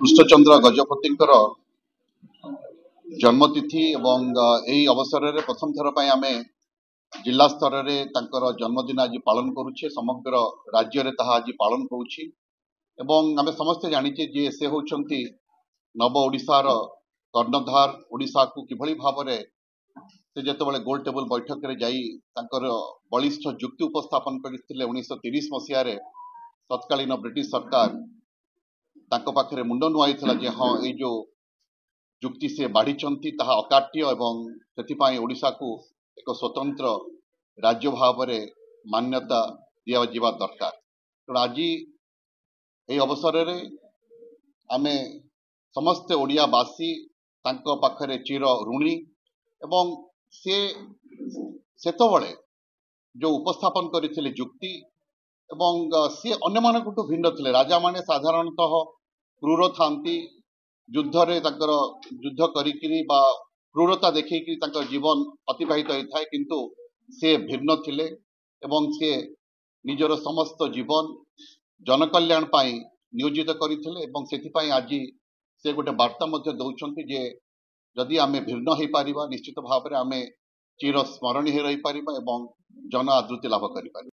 कृष्णचंद्र गजपतिंकर जन्मतिथि एवं यही अवसर में प्रथम थर पर आम जिला स्तर में जन्मदिन आज पालन करुचे समग्र राज्य में आज पालन होउछि एवं आम समस्ते जानिचे जे से होउछंती नव ओडिशार कर्णधार ओडिशा को किभली भाव में से जेतेबेले गोल टेबल बैठक में जाई तांकर बलिष्ठ जुक्ति उपस्थापन करथिले 1930 मसीह तत्कालीन ब्रिटिश सरकार तांको पाखरे मुंड नुआईथिला जे हाँ ये जो जुक्ति से बाढ़ी ताहा अकाट्य एवं सेथिपाई ओडिशा को एक स्वतंत्र राज्य भाव में मान्यता दिया जिबा दरकार। तेणु आज ये अवसर में आमे समस्ते ओडियावासी तांको पाखरे चिर ऋणी एवं सेतबले जो उपस्थापन करथिले जुक्ति एवं सी अन्य मानकटू भिन्न थिले। राजा माने साधारणतः क्रूर थांती युद्धरे तांकर युद्ध करिकिरी बा क्रूरता देखिकी तांकर जीवन अतिबाहित होता है किंतु से भिन्न थिले एवं से निजर समस्त जीवन जनकल्याण पाई नियोजित करथिले एवं सेथिपाई आज से गोटे वार्ता मध्य दौरान जे जदि आमे भिन्न हो पारिबा निश्चित भाव में आमे चिर स्मरणीय रही पारिबा एवं जन आदृति लाभ करि पारिबा।